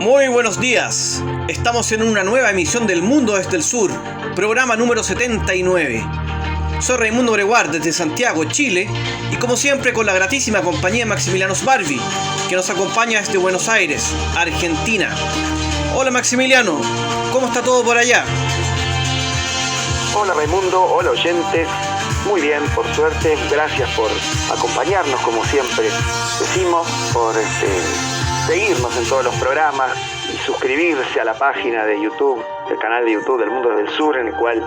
Muy buenos días. Estamos en una nueva emisión del Mundo desde el Sur, programa número 79. Soy Raimundo Breguard desde Santiago, Chile, y como siempre con la gratísima compañía de Maximiliano Sbarbi, que nos acompaña desde Buenos Aires, Argentina. Hola Maximiliano, ¿cómo está todo por allá? Hola Raimundo, hola oyentes. Muy bien, por suerte, gracias por acompañarnos como siempre decimos, por seguirnos en todos los programas y suscribirse a la página de YouTube, el canal de YouTube del Mundo del Sur, en el cual,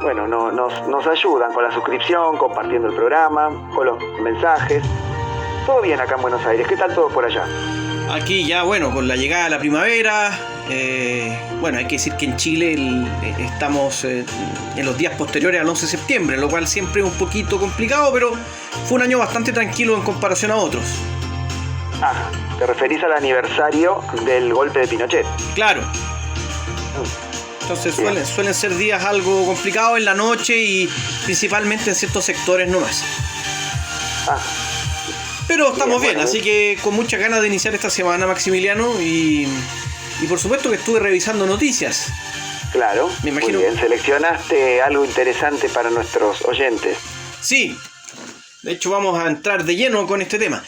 bueno, nos ayudan con la suscripción, compartiendo el programa, con los mensajes. Todo bien acá en Buenos Aires, ¿qué tal todo por allá? Aquí ya, bueno, con la llegada de la primavera, bueno, hay que decir que en Chile estamos en los días posteriores al 11 de septiembre, lo cual siempre es un poquito complicado, pero fue un año bastante tranquilo en comparación a otros. Ah, te referís al aniversario del golpe de Pinochet. Claro. Entonces suelen ser días algo complicados en la noche y principalmente en ciertos sectores nomás. Pero estamos bien, así que con muchas ganas de iniciar esta semana, Maximiliano, y por supuesto que estuve revisando noticias. Claro, me imagino. Muy bien, seleccionaste algo interesante para nuestros oyentes. Sí, de hecho vamos a entrar de lleno con este tema.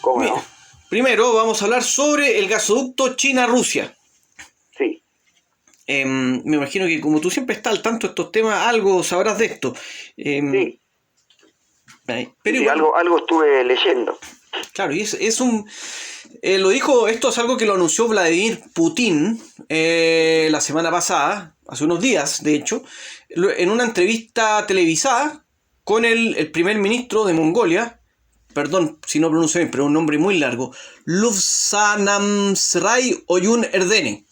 ¿Cómo no? Primero vamos a hablar sobre el gasoducto China-Rusia. Sí. Me imagino que como tú siempre estás al tanto de estos temas, algo sabrás de esto. Sí. Pero sí, igual, algo estuve leyendo. Claro, y es un... lo dijo, esto es algo que lo anunció Vladimir Putin la semana pasada, hace unos días, de hecho, en una entrevista televisada con el primer ministro de Mongolia, perdón si no pronuncio bien, pero es un nombre muy largo, Lobsangam-Sray Oyun Erdene.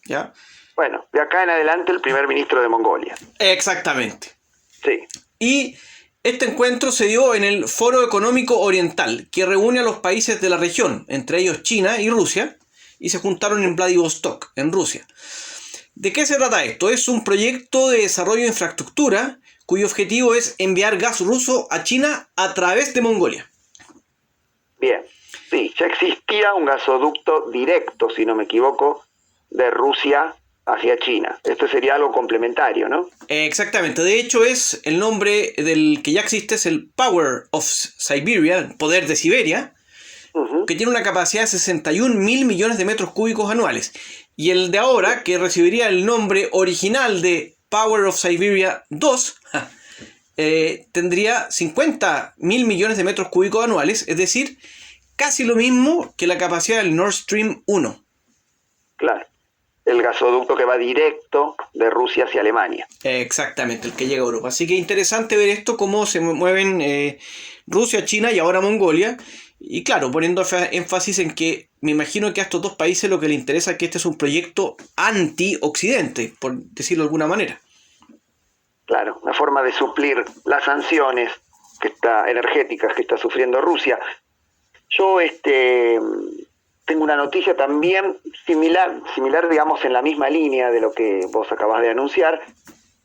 ¿Ya? Bueno, de acá en adelante el primer ministro de Mongolia. Exactamente. Sí. Y este encuentro se dio en el Foro Económico Oriental, que reúne a los países de la región, entre ellos China y Rusia, y se juntaron en Vladivostok, en Rusia. ¿De qué se trata esto? Es un proyecto de desarrollo de infraestructura cuyo objetivo es enviar gas ruso a China a través de Mongolia. Bien, sí, ya existía un gasoducto directo, si no me equivoco, de Rusia hacia China. Esto sería algo complementario, ¿no? Exactamente. De hecho, es el nombre del que ya existe, es el Power of Siberia, el poder de Siberia, que tiene una capacidad de 61.000 millones de metros cúbicos anuales. Y el de ahora, que recibiría el nombre original de Power of Siberia 2, tendría 50.000 millones de metros cúbicos anuales, es decir, casi lo mismo que la capacidad del Nord Stream 1. Claro. El gasoducto que va directo de Rusia hacia Alemania. Exactamente, el que llega a Europa. Así que interesante ver esto, cómo se mueven Rusia, China y ahora Mongolia. Y claro, poniendo énfasis en que me imagino que a estos dos países lo que les interesa es que este es un proyecto anti-occidente, por decirlo de alguna manera. Claro, una forma de suplir las sanciones energéticas que está sufriendo Rusia. Yo tengo una noticia también similar, digamos, en la misma línea de lo que vos acabás de anunciar,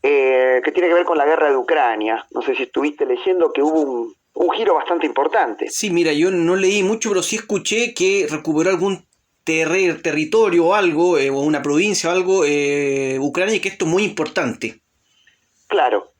que tiene que ver con la guerra de Ucrania. No sé si estuviste leyendo que hubo un giro bastante importante. Sí, mira, yo no leí mucho, pero sí escuché que recuperó algún territorio o algo, o una provincia o algo, Ucrania, y que esto es muy importante. Claro.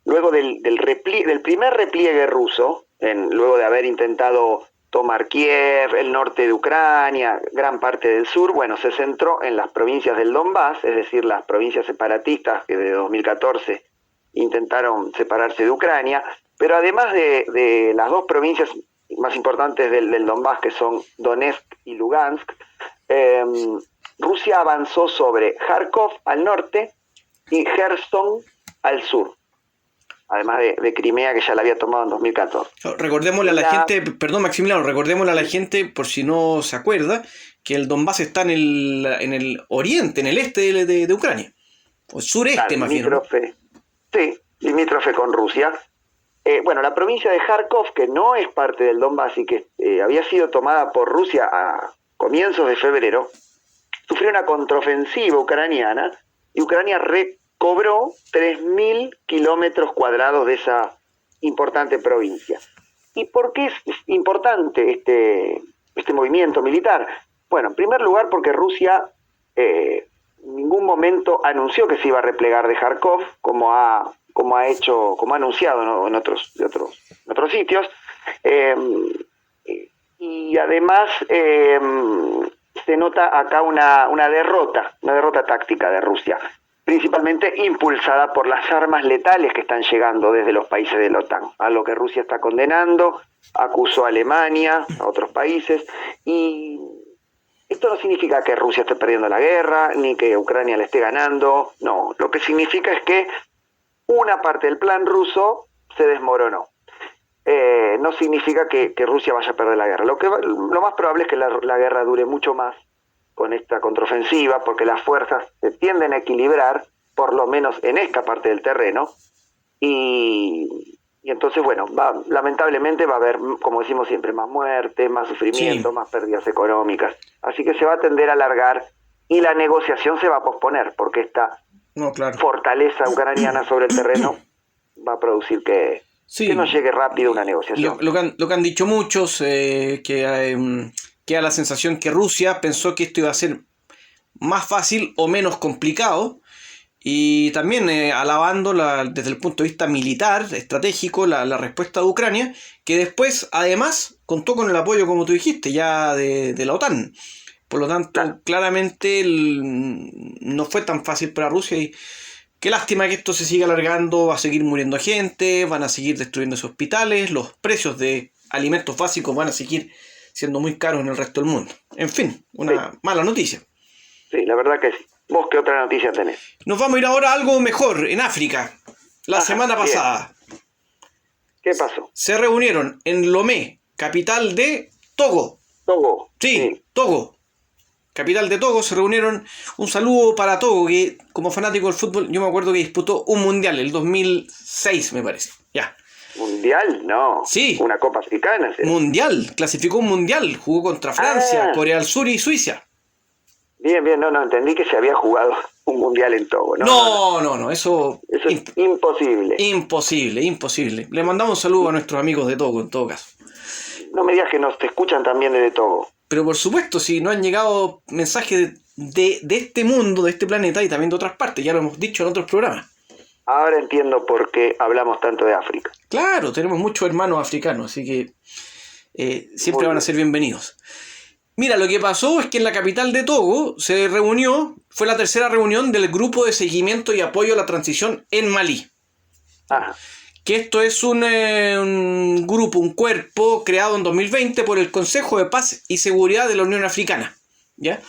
Luego del primer repliegue ruso, luego de haber intentado tomar Kiev, el norte de Ucrania, gran parte del sur, bueno, se centró en las provincias del Donbass, es decir, las provincias separatistas que de 2014 intentaron separarse de Ucrania, pero además de las dos provincias más importantes del Donbass, que son Donetsk y Lugansk, Rusia avanzó sobre Kharkov al norte y Gerson al sur. Además de Crimea, que ya la había tomado en 2014. Recordémosle a la gente, perdón Maximiliano, recordémosle a la gente, por si no se acuerda, que el Donbass está en el oriente, en el este de Ucrania. O sureste, claro, más bien, ¿no? Sí, limítrofe con Rusia. Bueno, la provincia de Kharkov, que no es parte del Donbass y que había sido tomada por Rusia a comienzos de febrero, sufrió una contraofensiva ucraniana y Ucrania cobró 3.000 kilómetros cuadrados de esa importante provincia. ¿Y por qué es importante este movimiento militar? Bueno, en primer lugar porque Rusia en ningún momento anunció que se iba a replegar de Kharkov, como ha anunciado, ¿no?, en otros sitios. Y además se nota acá una derrota táctica de Rusia, principalmente impulsada por las armas letales que están llegando desde los países de la OTAN, a lo que Rusia está condenando, acusó a Alemania, a otros países, y esto no significa que Rusia esté perdiendo la guerra, ni que Ucrania le esté ganando, no, lo que significa es que una parte del plan ruso se desmoronó. No significa que Rusia vaya a perder la guerra. Lo más probable es que la guerra dure mucho más con esta contraofensiva, porque las fuerzas se tienden a equilibrar, por lo menos en esta parte del terreno, y entonces, bueno, lamentablemente va a haber, como decimos siempre, más muerte, más sufrimiento, Sí. más pérdidas económicas. Así que se va a tender a alargar y la negociación se va a posponer, porque esta No, claro. fortaleza ucraniana sobre el terreno va a producir que no llegue rápido una negociación. Lo que han dicho muchos, que queda la sensación que Rusia pensó que esto iba a ser más fácil o menos complicado, y también alabando desde el punto de vista militar, estratégico, la respuesta de Ucrania, que después además contó con el apoyo, como tú dijiste, ya de la OTAN. Por lo tanto, claramente no fue tan fácil para Rusia, y qué lástima que esto se siga alargando, va a seguir muriendo gente, van a seguir destruyéndose hospitales, los precios de alimentos básicos van a seguir siendo muy caros en el resto del mundo. En fin, una mala noticia. Sí, la verdad que sí. ¿Vos qué otra noticia tenés? Nos vamos a ir ahora a algo mejor, en África. La semana pasada. ¿Qué pasó? Se reunieron en Lomé, capital de Togo. Togo. Sí, Togo. Capital de Togo, se reunieron. Un saludo para Togo, que como fanático del fútbol, yo me acuerdo que disputó un mundial, el 2006 me parece. Ya. ¿Mundial? No. Sí. Una Copa Africana. ¿Sí? Mundial, clasificó un mundial, jugó contra Francia, Corea del Sur y Suiza. Bien, no, entendí que se había jugado un mundial en Togo. No, eso es imposible. Imposible. Le mandamos un saludo a nuestros amigos de Togo, en todo caso. No me digas que nos te escuchan también desde Togo. Pero por supuesto, si no han llegado mensajes de este mundo, de este planeta y también de otras partes, ya lo hemos dicho en otros programas. Ahora entiendo por qué hablamos tanto de África. Claro, tenemos muchos hermanos africanos, así que siempre van a ser bienvenidos. Mira, lo que pasó es que en la capital de Togo se reunió, fue la tercera reunión del Grupo de Seguimiento y Apoyo a la Transición en Malí. Ajá. Que esto es un grupo, un cuerpo creado en 2020 por el Consejo de Paz y Seguridad de la Unión Africana, ¿ya?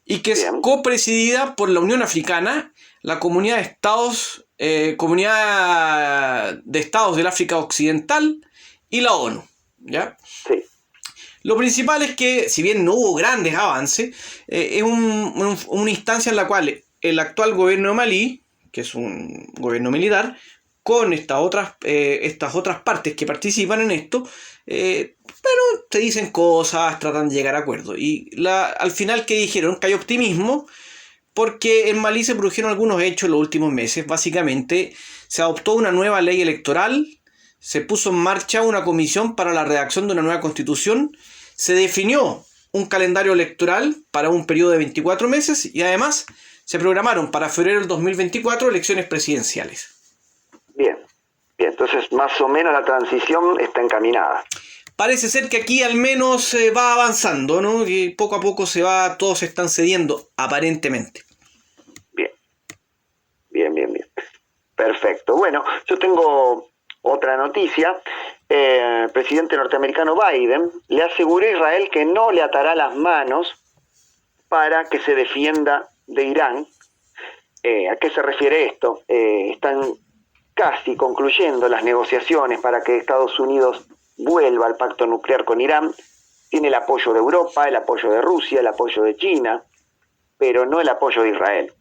Y que es copresidida por la Unión Africana, la Comunidad de Estados del África Occidental y la ONU, ¿ya? Sí. Lo principal es que, si bien no hubo grandes avances, es una instancia en la cual el actual gobierno de Malí, que es un gobierno militar, con estas otras partes que participan en esto, pero te dicen cosas, tratan de llegar a acuerdos. Y al final, ¿qué dijeron? Que hay optimismo, porque en Malí se produjeron algunos hechos en los últimos meses. Básicamente, se adoptó una nueva ley electoral, se puso en marcha una comisión para la redacción de una nueva constitución, se definió un calendario electoral para un periodo de 24 meses y además se programaron para febrero del 2024 elecciones presidenciales. Bien, entonces más o menos la transición está encaminada. Parece ser que aquí al menos se va avanzando, ¿no? Que poco a poco todos se están cediendo, aparentemente. Bien. Perfecto. Bueno, yo tengo otra noticia. El presidente norteamericano Biden le aseguró a Israel que no le atará las manos para que se defienda de Irán. ¿A qué se refiere esto? Están casi concluyendo las negociaciones para que Estados Unidos vuelva al pacto nuclear con Irán. Tiene el apoyo de Europa, el apoyo de Rusia, el apoyo de China, pero no el apoyo de Israel.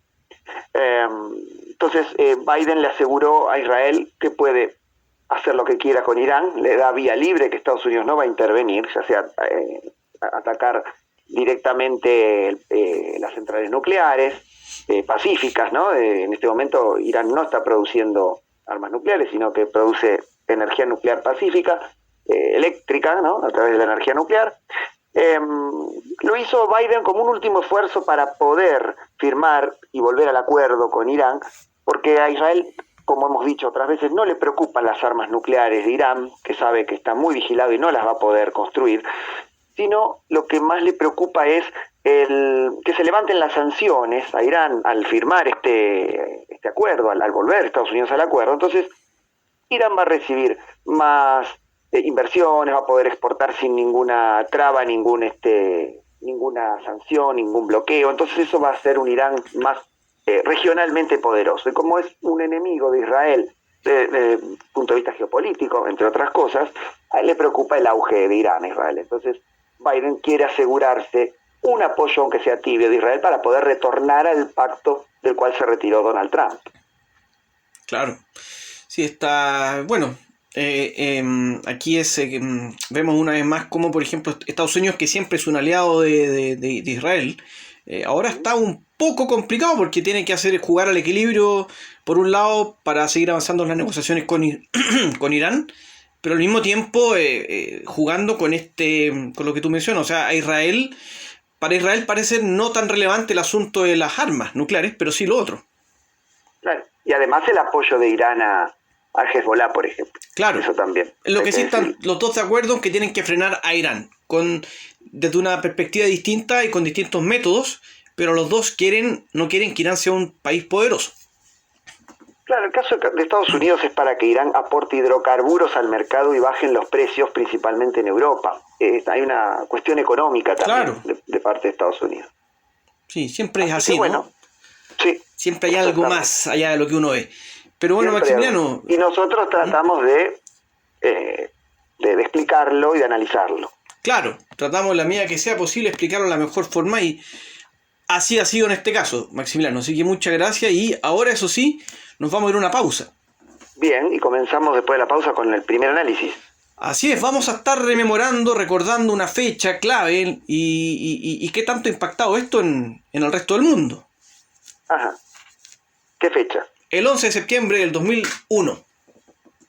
Entonces Biden le aseguró a Israel que puede hacer lo que quiera con Irán, le da vía libre, que Estados Unidos no va a intervenir, ya sea atacar directamente las centrales nucleares pacíficas, ¿no? En este momento Irán no está produciendo armas nucleares, sino que produce energía nuclear pacífica, eléctrica, ¿no? A través de la energía nuclear. Lo hizo Biden como un último esfuerzo para poder firmar y volver al acuerdo con Irán, porque a Israel, como hemos dicho otras veces, no le preocupan las armas nucleares de Irán, que sabe que está muy vigilado y no las va a poder construir, sino lo que más le preocupa es que se levanten las sanciones a Irán al firmar este acuerdo, al volver Estados Unidos al acuerdo. Entonces, Irán va a recibir más inversiones, va a poder exportar sin ninguna traba, ninguna sanción, ningún bloqueo. Entonces eso va a ser un Irán más regionalmente poderoso. Y como es un enemigo de Israel desde el punto de vista geopolítico, entre otras cosas, a él le preocupa el auge de Irán a Israel. Entonces Biden quiere asegurarse un apoyo, aunque sea tibio, de Israel para poder retornar al pacto del cual se retiró Donald Trump. Claro. Sí, está... Bueno, aquí vemos una vez más como, por ejemplo, Estados Unidos, que siempre es un aliado de Israel, ahora está un poco complicado porque tiene que jugar al equilibrio, por un lado, para seguir avanzando en las negociaciones con Irán, pero al mismo tiempo jugando con lo que tú mencionas. O sea, para Israel parece no tan relevante el asunto de las armas nucleares, pero sí lo otro. Claro. Y además el apoyo de Irán a Hezbollah, por ejemplo. Claro. Eso también. Lo que sí están los dos de acuerdo en que tienen que frenar a Irán, desde una perspectiva distinta y con distintos métodos, pero los dos no quieren que Irán sea un país poderoso. Claro, el caso de Estados Unidos es para que Irán aporte hidrocarburos al mercado y bajen los precios, principalmente en Europa. Hay una cuestión económica también, claro, de parte de Estados Unidos. Sí, siempre es así, bueno, ¿no? Sí. Siempre hay algo más allá de lo que uno ve. Pero bueno, siempre, Maximiliano... Y nosotros tratamos de explicarlo y de analizarlo. Claro, tratamos la medida que sea posible explicarlo de la mejor forma, y así ha sido en este caso, Maximiliano. Así que muchas gracias, y ahora, eso sí, nos vamos a ir a una pausa. Bien, y comenzamos después de la pausa con el primer análisis. Así es, vamos a estar recordando una fecha clave y qué tanto ha impactado esto en el resto del mundo. Ajá. ¿Qué fecha? El 11 de septiembre del 2001.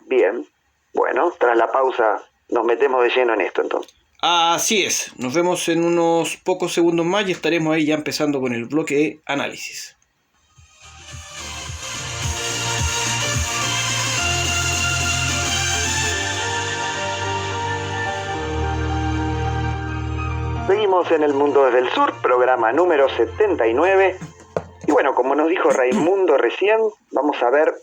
Bien. Bueno, tras la pausa nos metemos de lleno en esto entonces. Así es. Nos vemos en unos pocos segundos más y estaremos ahí ya empezando con el bloque de análisis. Seguimos en El Mundo desde el Sur, programa número 79. Y bueno, como nos dijo Raimundo recién, vamos a ver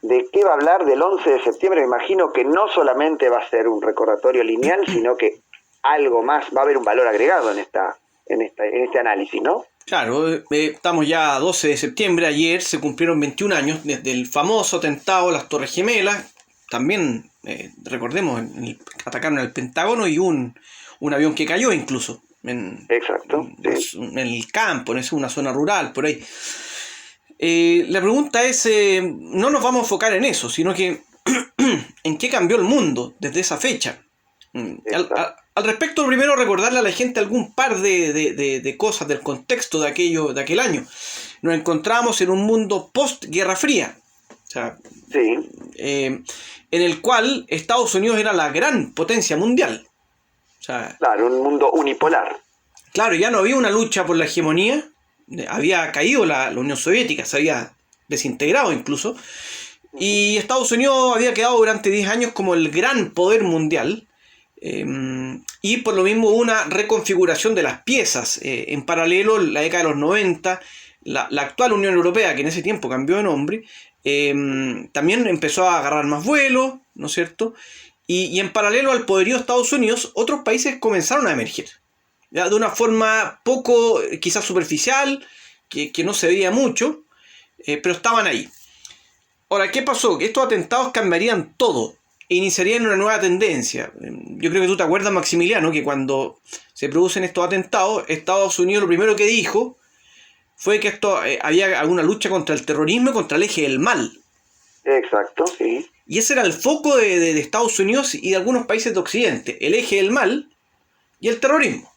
de qué va a hablar del 11 de septiembre. Me imagino que no solamente va a ser un recordatorio lineal, sino que algo más, va a haber un valor agregado en este análisis, ¿no? Claro, estamos ya a 12 de septiembre. Ayer se cumplieron 21 años desde el famoso atentado a las Torres Gemelas. También, recordemos, atacaron al Pentágono y un avión que cayó incluso. Exacto. En el campo, en una zona rural, por ahí. La pregunta es, no nos vamos a enfocar en eso, sino que en qué cambió el mundo desde esa fecha. Al respecto, primero recordarle a la gente algún par de cosas del contexto de aquel año. Nos encontramos en un mundo post-Guerra Fría. O sea, sí. En el cual Estados Unidos era la gran potencia mundial. O sea, claro, un mundo unipolar. Claro, ya no había una lucha por la hegemonía. Había caído la Unión Soviética, se había desintegrado incluso. Y Estados Unidos había quedado durante 10 años como el gran poder mundial. Y por lo mismo hubo una reconfiguración de las piezas. En paralelo, en la década de los 90, la actual Unión Europea, que en ese tiempo cambió de nombre, también empezó a agarrar más vuelo, ¿no es cierto? Y en paralelo al poderío de Estados Unidos, otros países comenzaron a emerger, ¿ya? De una forma poco, quizás superficial, que no se veía mucho, pero estaban ahí. Ahora, ¿qué pasó? Que estos atentados cambiarían todo e iniciarían una nueva tendencia. Yo creo que tú te acuerdas, Maximiliano, que cuando se producen estos atentados, Estados Unidos lo primero que dijo fue que había alguna lucha contra el terrorismo y contra el eje del mal. Exacto, sí. Y ese era el foco de Estados Unidos y de algunos países de Occidente, el eje del mal y el terrorismo.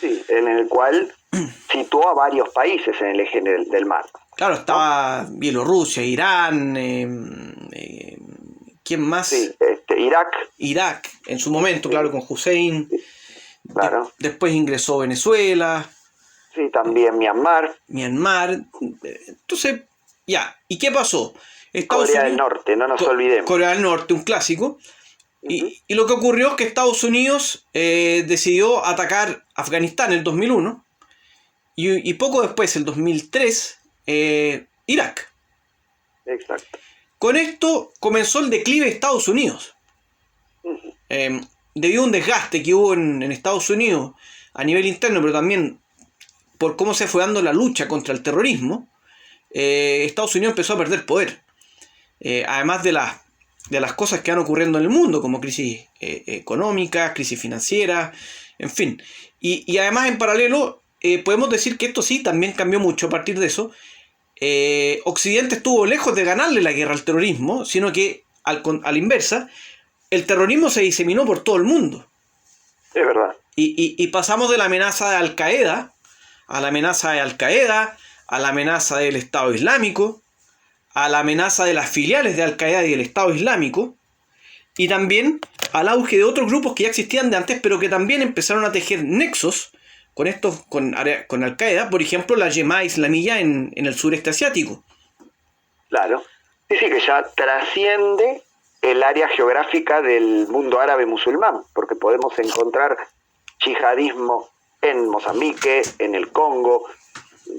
Sí, en el cual situó a varios países en el eje del mal. Claro, estaba Bielorrusia, Irán, ¿quién más? Sí, Irak. Irak, en su momento, claro, con Hussein. claro. Después ingresó Venezuela. Sí, también Myanmar. Entonces, ya. ¿Y qué pasó? Corea del Norte, no nos olvidemos. Corea del Norte, un clásico. Uh-huh. Y lo que ocurrió es que Estados Unidos decidió atacar Afganistán en el 2001 y poco después, el 2003, Irak. Exacto. Con esto comenzó el declive de Estados Unidos. Uh-huh. Debido a un desgaste que hubo en Estados Unidos a nivel interno, pero también por cómo se fue dando la lucha contra el terrorismo, Estados Unidos empezó a perder poder. Además de las cosas que van ocurriendo en el mundo, como crisis económica, crisis financiera, en fin. Y además, en paralelo, podemos decir que esto sí también cambió mucho a partir de eso. Occidente estuvo lejos de ganarle la guerra al terrorismo, sino que, a la inversa, el terrorismo se diseminó por todo el mundo. Es verdad. Y pasamos de la amenaza de Al-Qaeda a la amenaza de Al-Qaeda, a la amenaza del Estado Islámico, a la amenaza de las filiales de Al-Qaeda y del Estado Islámico, y también al auge de otros grupos que ya existían de antes, pero que también empezaron a tejer nexos con Al-Qaeda, por ejemplo, la Yemá Islamiyya en el sureste asiático. Claro. Sí, que ya trasciende el área geográfica del mundo árabe musulmán, porque podemos encontrar yihadismo en Mozambique, en el Congo,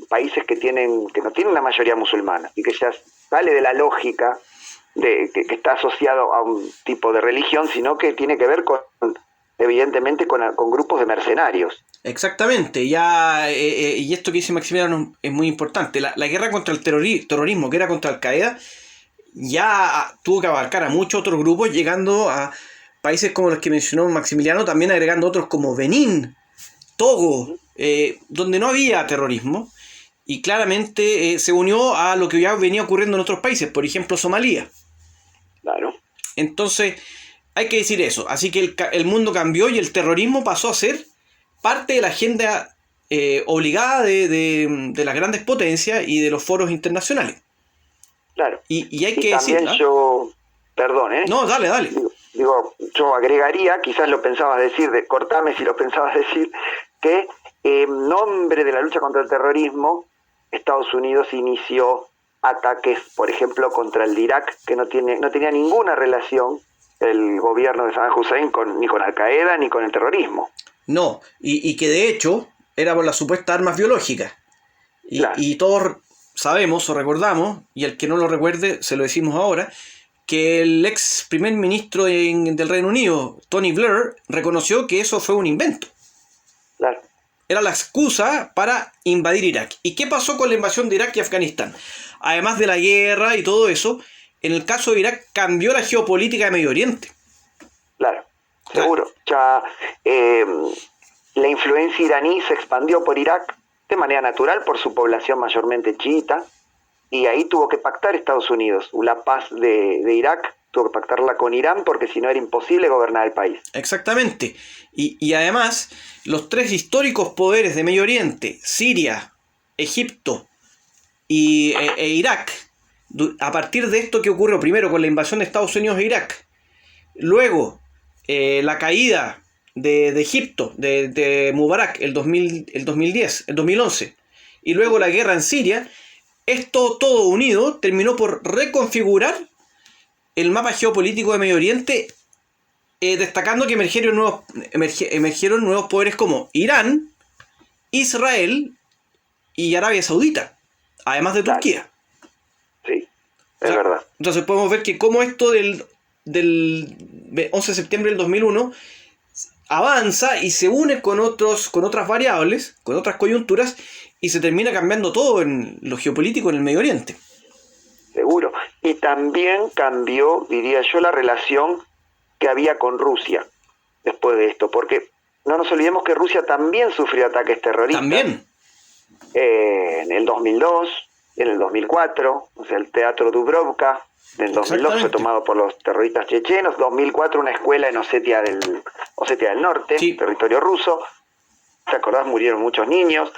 países que no tienen una mayoría musulmana y que ya sale de la lógica de que está asociado a un tipo de religión, sino que tiene que ver evidentemente con grupos de mercenarios. Exactamente, y esto que dice Maximiliano es muy importante. La guerra contra el terrorismo, que era contra Al-Qaeda, ya tuvo que abarcar a muchos otros grupos, llegando a países como los que mencionó Maximiliano, también agregando otros como Benín, Togo, donde no había terrorismo, y claramente se unió a lo que ya venía ocurriendo en otros países, por ejemplo Somalia. Claro. Entonces, hay que decir eso. Así que el mundo cambió y el terrorismo pasó a ser parte de la agenda obligada de las grandes potencias y de los foros internacionales. Claro. Y hay que decir. También yo, perdón, No, dale. Digo, yo agregaría, quizás lo pensabas decir, cortame si lo pensabas decir, que en nombre de la lucha contra el terrorismo, Estados Unidos inició ataques, por ejemplo, contra el de Irak, que no tenía ninguna relación el gobierno de Saddam Hussein ni con Al-Qaeda ni con el terrorismo. No, y que de hecho era por las supuestas armas biológicas. Claro. Y todos sabemos o recordamos, y el que no lo recuerde se lo decimos ahora, que el ex primer ministro del Reino Unido, Tony Blair, reconoció que eso fue un invento. Claro. Era la excusa para invadir Irak. ¿Y qué pasó con la invasión de Irak y Afganistán? Además de la guerra y todo eso, en el caso de Irak cambió la geopolítica de Medio Oriente. Claro, seguro. Ya la influencia iraní se expandió por Irak de manera natural por su población mayormente chiita, y ahí tuvo que pactar Estados Unidos. La paz de Irak tuvo que pactarla con Irán porque si no era imposible gobernar el país. Exactamente. Y además, los tres históricos poderes de Medio Oriente, Siria, Egipto e Irak, a partir de esto que ocurrió primero con la invasión de Estados Unidos a Irak, luego la caída de Egipto, de Mubarak, el 2011, y luego la guerra en Siria, esto todo unido terminó por reconfigurar el mapa geopolítico de Medio Oriente, destacando que emergieron nuevos poderes como Irán, Israel y Arabia Saudita, además de Turquía. Sí, es verdad. Entonces podemos ver que como esto del 11 de septiembre del 2001 avanza y se une con otras variables, con otras coyunturas, y se termina cambiando todo en lo geopolítico en el Medio Oriente. Seguro. Y también cambió, diría yo, la relación que había con Rusia después de esto, porque no nos olvidemos que Rusia también sufrió ataques terroristas. También. En el 2002, en el 2004, o sea, el teatro Dubrovka, en el 2002 fue tomado por los terroristas chechenos, 2004 una escuela en Osetia del Norte, sí, territorio ruso, ¿te acordás? Murieron muchos niños,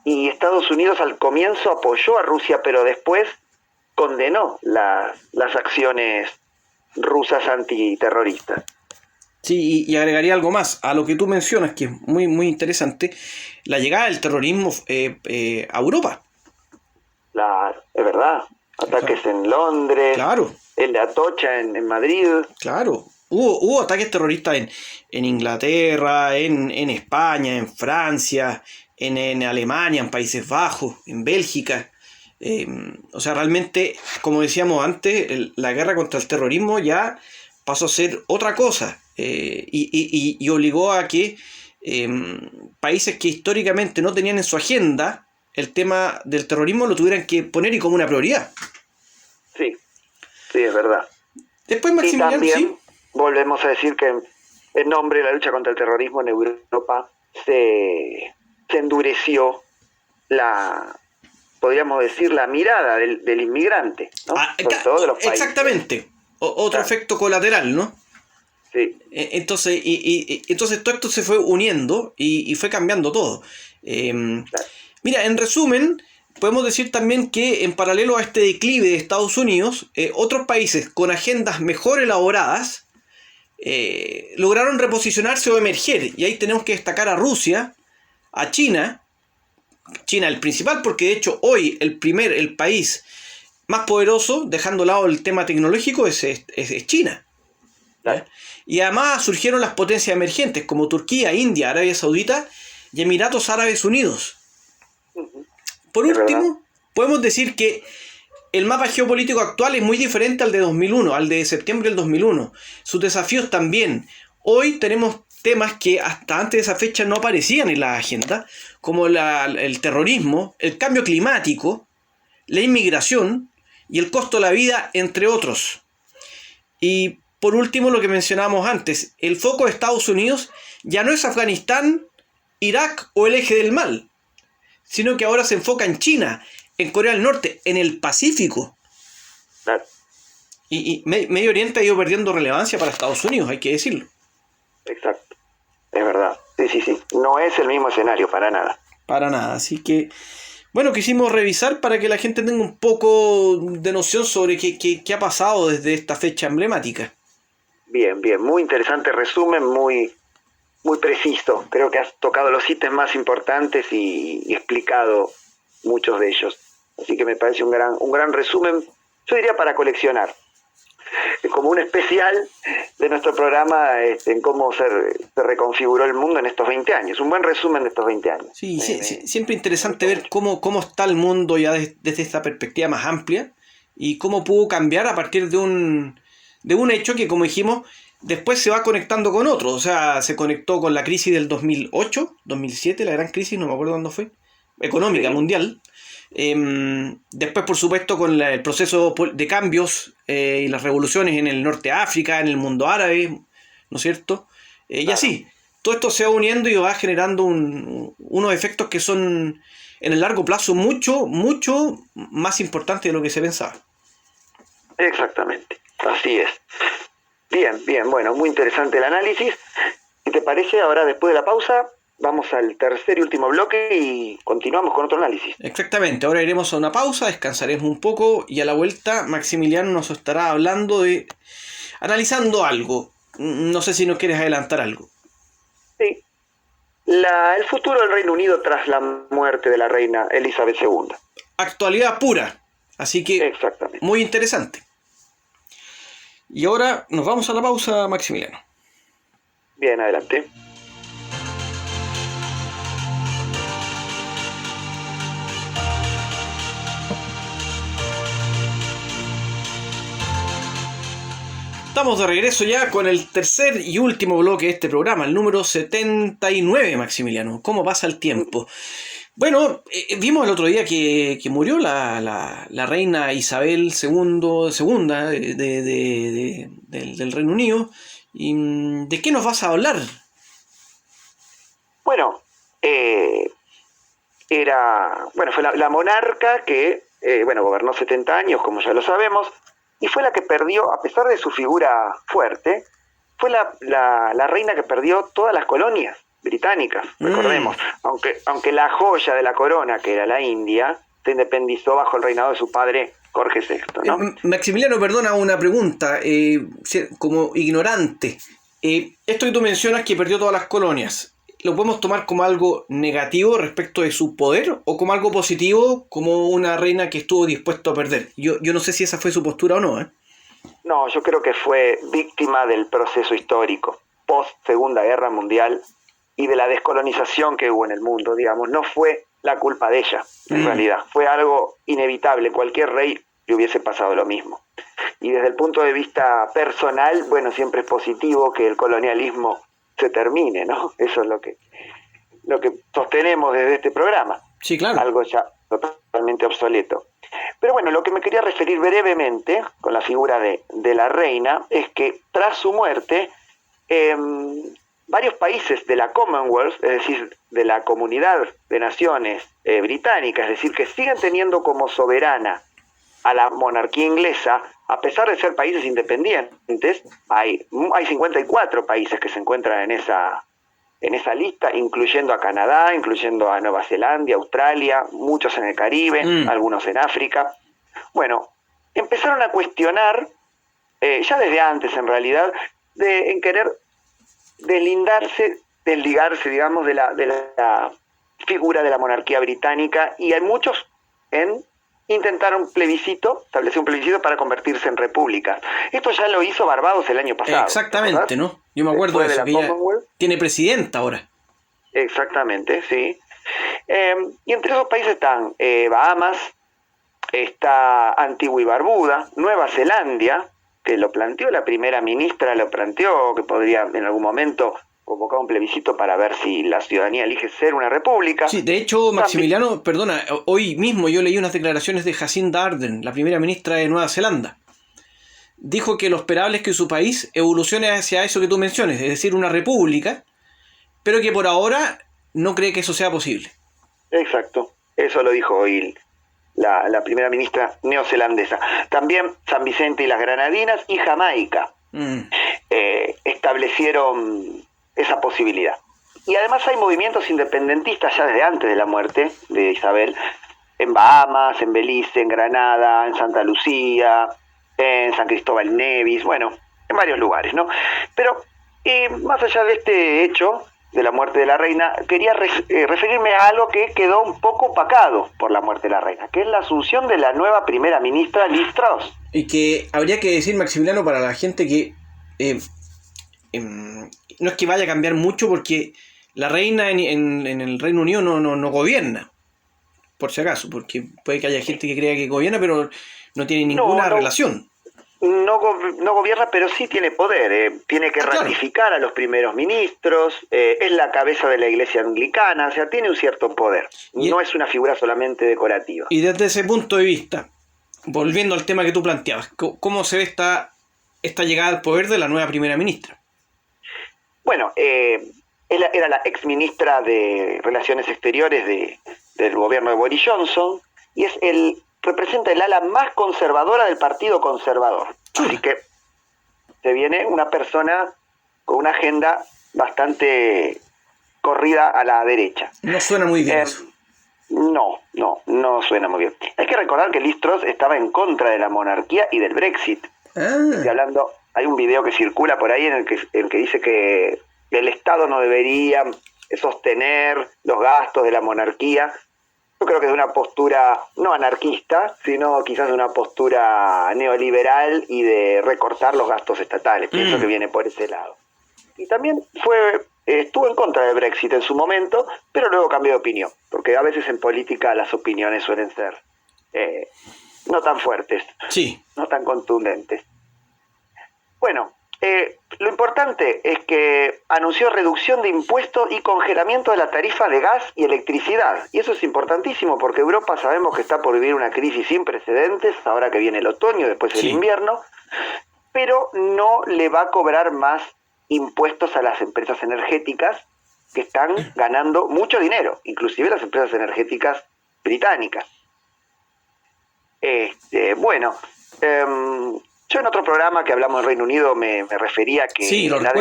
y Estados Unidos al comienzo apoyó a Rusia, pero después condenó las acciones rusas antiterroristas. Sí, y agregaría algo más a lo que tú mencionas, que es muy, muy interesante, la llegada del terrorismo a Europa. Claro, es verdad. O sea, Ataques en Londres, claro, el de Atocha en Madrid. claro. Hubo ataques terroristas en Inglaterra, en España, en Francia, en Alemania, en Países Bajos, en Bélgica. O sea, realmente, como decíamos antes, la guerra contra el terrorismo ya pasó a ser otra cosa, y obligó a que países que históricamente no tenían en su agenda el tema del terrorismo lo tuvieran que poner y como una prioridad. Sí, sí, es verdad. Después, Y Maximiliano, también sí. volvemos a decir que en nombre de la lucha contra el terrorismo en Europa se endureció podríamos decir, la mirada del inmigrante, ¿no? Sobre todo de los países. Exactamente. Otro Claro. efecto colateral, ¿no? Sí, Entonces, entonces todo esto se fue uniendo y fue cambiando todo. claro. Mira, en resumen, podemos decir también que en paralelo a este declive de Estados Unidos, otros países con agendas mejor elaboradas lograron reposicionarse o emerger. Y ahí tenemos que destacar a Rusia, a China el principal, porque de hecho hoy el país más poderoso, dejando a lado el tema tecnológico, es China. Claro. Y además surgieron las potencias emergentes como Turquía, India, Arabia Saudita y Emiratos Árabes Unidos. Por Es verdad. último, podemos decir que el mapa geopolítico actual es muy diferente al de 2001, al de septiembre del 2001. Sus desafíos también. Hoy tenemos temas que hasta antes de esa fecha no aparecían en la agenda, como el terrorismo, el cambio climático, la inmigración y el costo de la vida, entre otros. Y por último, lo que mencionábamos antes, el foco de Estados Unidos ya no es Afganistán, Irak o el eje del mal, sino que ahora se enfoca en China, en Corea del Norte, en el Pacífico. Claro. Y Medio Oriente ha ido perdiendo relevancia para Estados Unidos, hay que decirlo. Exacto. Es verdad. Sí, sí, sí. No es el mismo escenario, para nada. Para nada, así que, bueno, quisimos revisar para que la gente tenga un poco de noción sobre qué ha pasado desde esta fecha emblemática. Bien, bien. Muy interesante resumen, muy, muy preciso. Creo que has tocado los ítems más importantes y explicado muchos de ellos. Así que me parece un gran resumen, yo diría para coleccionar. Como un especial de nuestro programa en cómo se reconfiguró el mundo en estos 20 años. Un buen resumen de estos 20 años. Sí, siempre interesante ver cómo está el mundo ya desde esta perspectiva más amplia y cómo pudo cambiar a partir de un hecho que, como dijimos, después se va conectando con otro. O sea, se conectó con la crisis del 2008, 2007, la gran crisis, no me acuerdo cuándo fue, económica mundial. Después, por supuesto, con el proceso de cambios y las revoluciones en el norte de África, en el mundo árabe, ¿no es cierto? Y así, todo esto se va uniendo y va generando unos efectos que son en el largo plazo mucho, mucho más importantes de lo que se pensaba. Exactamente, así es. Bien, bien, bueno, muy interesante el análisis. ¿Qué te parece? Ahora, después de la pausa, vamos al tercer y último bloque y continuamos con otro análisis. Exactamente, ahora iremos a una pausa, descansaremos un poco y a la vuelta Maximiliano nos estará analizando algo. No sé si nos quieres adelantar algo. Sí, el futuro del Reino Unido tras la muerte de la reina Elizabeth II. Actualidad pura, así que exactamente, muy interesante. Y ahora nos vamos a la pausa, Maximiliano. Bien, adelante. Estamos de regreso ya con el tercer y último bloque de este programa, el número 79, Maximiliano. ¿Cómo pasa el tiempo? Bueno, vimos el otro día que murió la reina Isabel segunda del Reino Unido. ¿Y de qué nos vas a hablar? Bueno, fue la monarca que gobernó 70 años, como ya lo sabemos, y fue la que perdió, a pesar de su figura fuerte, fue la reina que perdió todas las colonias británicas, recordemos. Aunque la joya de la corona, que era la India, se independizó bajo el reinado de su padre Jorge VI, ¿no? Maximiliano, perdona una pregunta, como ignorante. Esto que tú mencionas, que perdió todas las colonias, ¿lo podemos tomar como algo negativo respecto de su poder o como algo positivo, como una reina que estuvo dispuesto a perder? Yo no sé si esa fue su postura o no, ¿eh? No, yo creo que fue víctima del proceso histórico, post Segunda Guerra Mundial y de la descolonización que hubo en el mundo, digamos. No fue la culpa de ella, en realidad. Fue algo inevitable. Cualquier rey le hubiese pasado lo mismo. Y desde el punto de vista personal, bueno, siempre es positivo que el colonialismo se termine, ¿no? Eso es lo que sostenemos desde este programa. Sí, claro. Algo ya totalmente obsoleto. Pero bueno, lo que me quería referir brevemente con la figura de la reina es que tras su muerte, varios países de la Commonwealth, es decir, de la Comunidad de Naciones Británicas, es decir, que siguen teniendo como soberana a la monarquía inglesa, a pesar de ser países independientes, hay 54 países que se encuentran en esa lista, incluyendo a Canadá, incluyendo a Nueva Zelanda, Australia, muchos en el Caribe, algunos en África. Bueno, empezaron a cuestionar, ya desde antes en realidad, en querer desligarse, digamos, de la figura de la monarquía británica, y hay muchos intentaron establecer un plebiscito para convertirse en república. Esto ya lo hizo Barbados el año pasado. Exactamente, ¿no? Yo me acuerdo de eso, que ella tiene presidenta ahora. Exactamente, sí. Y entre esos países están Bahamas, está Antigua y Barbuda, Nueva Zelanda, que lo planteó la primera ministra, que podría en algún momento convocar un plebiscito para ver si la ciudadanía elige ser una república. Sí, de hecho, Maximiliano, perdona, hoy mismo yo leí unas declaraciones de Jacinda Ardern, la primera ministra de Nueva Zelanda. Dijo que lo esperable es que su país evolucione hacia eso que tú mencionas, es decir, una república, pero que por ahora no cree que eso sea posible. Exacto, eso lo dijo hoy la primera ministra neozelandesa. También San Vicente y las Granadinas y Jamaica establecieron esa posibilidad. Y además hay movimientos independentistas ya desde antes de la muerte de Isabel, en Bahamas, en Belice, en Granada, en Santa Lucía, en San Cristóbal Nevis, bueno, en varios lugares, ¿no? Pero más allá de este hecho de la muerte de la reina, quería referirme a algo que quedó un poco opacado por la muerte de la reina, que es la asunción de la nueva primera ministra Liz Truss. Y que habría que decir, Maximiliano, para la gente que no es que vaya a cambiar mucho, porque la reina en el Reino Unido no gobierna, por si acaso, porque puede que haya gente que crea que gobierna, pero no tiene ninguna relación. No gobierna, pero sí tiene poder. Tiene que ratificar a los primeros ministros, es la cabeza de la iglesia anglicana, o sea, tiene un cierto poder. No es una figura solamente decorativa. Y desde ese punto de vista, volviendo al tema que tú planteabas, ¿cómo se ve esta llegada al poder de la nueva primera ministra? Bueno, era la ex ministra de Relaciones Exteriores del gobierno de Boris Johnson, y representa el ala más conservadora del Partido Conservador. Así que se viene una persona con una agenda bastante corrida a la derecha. No suena muy bien eso. No suena muy bien. Hay que recordar que Liz Truss estaba en contra de la monarquía y del Brexit. Estoy hablando, hay un video que circula por ahí en el que dice que el Estado no debería sostener los gastos de la monarquía. Yo creo que de una postura no anarquista, sino quizás de una postura neoliberal y de recortar los gastos estatales. Pienso que viene por ese lado. Y también estuvo en contra del Brexit en su momento, pero luego cambió de opinión, porque a veces en política las opiniones suelen ser no tan fuertes, no tan contundentes. Bueno, lo importante es que anunció reducción de impuestos y congelamiento de la tarifa de gas y electricidad. Y eso es importantísimo porque Europa sabemos que está por vivir una crisis sin precedentes, ahora que viene el otoño, después el invierno, pero no le va a cobrar más impuestos a las empresas energéticas que están ganando mucho dinero, inclusive las empresas energéticas británicas. Yo en otro programa que hablamos del Reino Unido me refería que la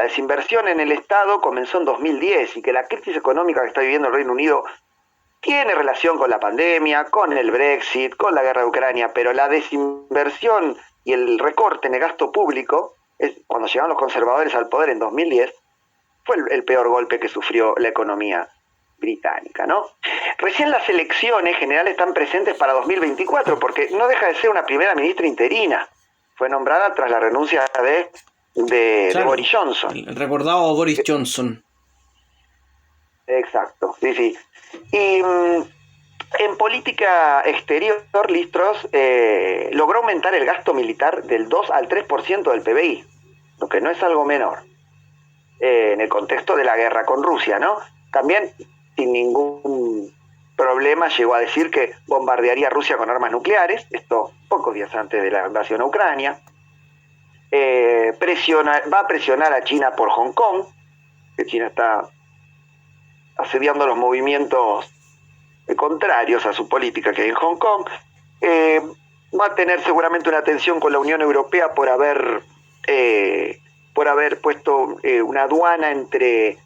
desinversión en el Estado comenzó en 2010 y que la crisis económica que está viviendo el Reino Unido tiene relación con la pandemia, con el Brexit, con la guerra de Ucrania, pero la desinversión y el recorte en el gasto público cuando llegaron los conservadores al poder en 2010, fue el peor golpe que sufrió la economía británica, ¿no? Recién las elecciones generales están presentes para 2024, porque no deja de ser una primera ministra interina. Fue nombrada tras la renuncia de Boris Johnson. El recordado Boris Johnson. Exacto, sí. Y en política exterior, Liz Truss logró aumentar el gasto militar del 2 al 3% del PBI, lo que no es algo menor, en el contexto de la guerra con Rusia, ¿no? También, sin ningún problema, llegó a decir que bombardearía a Rusia con armas nucleares, esto pocos días antes de la invasión a Ucrania. Va a presionar a China por Hong Kong, que China está asediando los movimientos contrarios a su política que hay en Hong Kong. Va a tener seguramente una tensión con la Unión Europea por haber puesto una aduana entre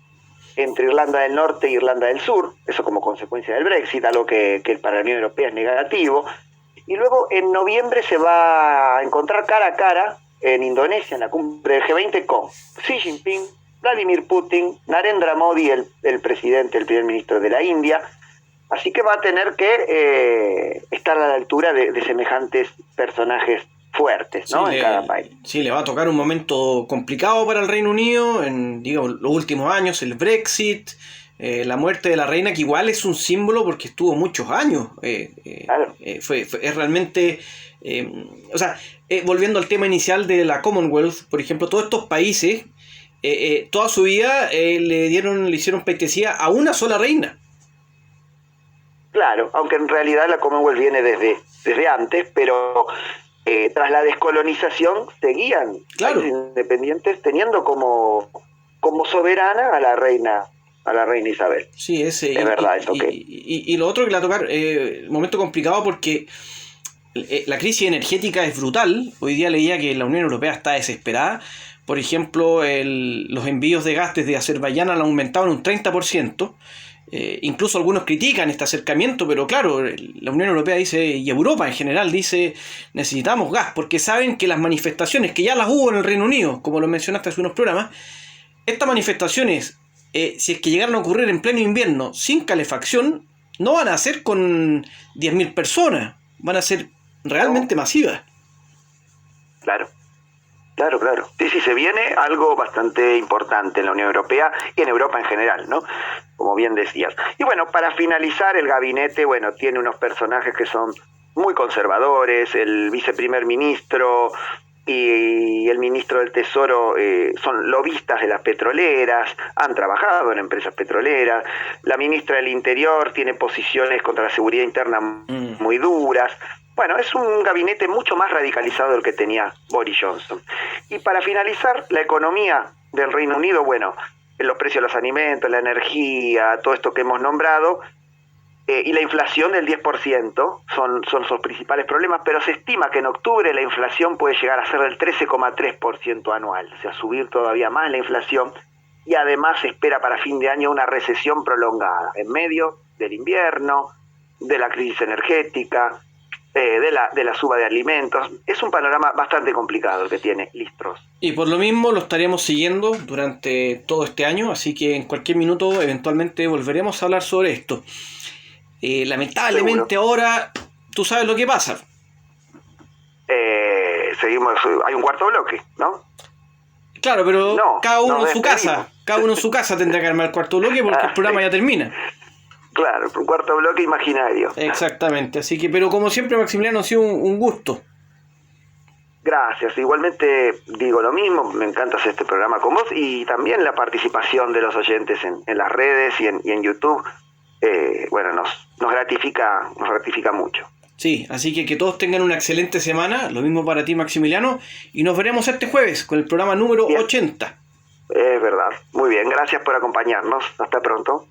Irlanda del Norte e Irlanda del Sur, eso como consecuencia del Brexit, algo que para la Unión Europea es negativo. Y luego en noviembre se va a encontrar cara a cara en Indonesia, en la cumbre del G20, con Xi Jinping, Vladimir Putin, Narendra Modi, el presidente, el primer ministro de la India. Así que va a tener que estar a la altura de semejantes personajes fuertes, ¿no? En cada país. Sí, le va a tocar un momento complicado para el Reino Unido en, digamos, los últimos años, el Brexit, la muerte de la reina, que igual es un símbolo porque estuvo muchos años. Claro. Es realmente... volviendo al tema inicial de la Commonwealth, por ejemplo, todos estos países, toda su vida le hicieron pleitesía a una sola reina. Claro, aunque en realidad la Commonwealth viene desde antes, pero tras la descolonización seguían países independientes teniendo como soberana a la reina Isabel. Sí, es verdad eso. Y lo otro que le va a tocar, momento complicado porque la crisis energética es brutal. Hoy día leía que la Unión Europea está desesperada. Por ejemplo, los envíos de gas desde Azerbaiyán han aumentado en un 30%. Incluso algunos critican este acercamiento, pero claro, la Unión Europea dice, y Europa en general dice, necesitamos gas, porque saben que las manifestaciones, que ya las hubo en el Reino Unido, como lo mencionaste hace unos programas, estas manifestaciones, si es que llegaran a ocurrir en pleno invierno sin calefacción, no van a ser con 10.000 personas, van a ser realmente masivas. Claro. Sí, se viene algo bastante importante en la Unión Europea y en Europa en general, ¿no? Como bien decías. Y bueno, para finalizar, el gabinete, tiene unos personajes que son muy conservadores. El viceprimer ministro y el ministro del Tesoro son lobistas de las petroleras, han trabajado en empresas petroleras. La ministra del Interior tiene posiciones contra la seguridad interna muy duras. Bueno, es un gabinete mucho más radicalizado del que tenía Boris Johnson. Y para finalizar, la economía del Reino Unido, los precios de los alimentos, la energía, todo esto que hemos nombrado, y la inflación del 10% son sus principales problemas, pero se estima que en octubre la inflación puede llegar a ser del 13,3% anual, o sea, subir todavía más la inflación, y además se espera para fin de año una recesión prolongada, en medio del invierno, de la crisis energética, de la suba de alimentos. Es un panorama bastante complicado el que tiene Liz Truss. Y por lo mismo lo estaremos siguiendo durante todo este año, así que en cualquier minuto eventualmente volveremos a hablar sobre esto. Lamentablemente ahora tú sabes lo que pasa. Seguimos, hay un cuarto bloque, ¿no? Claro, pero cada uno en su casa. Cada uno en su casa tendrá que armar el cuarto bloque porque el programa ya termina. Claro, un cuarto bloque imaginario. Exactamente, así que, pero como siempre, Maximiliano, ha sido un gusto. Gracias, igualmente digo lo mismo, me encanta hacer este programa con vos y también la participación de los oyentes en las redes y en YouTube, nos gratifica mucho. Sí, así que todos tengan una excelente semana, lo mismo para ti, Maximiliano, y nos veremos este jueves con el programa número 80. Es verdad, muy bien, gracias por acompañarnos, hasta pronto.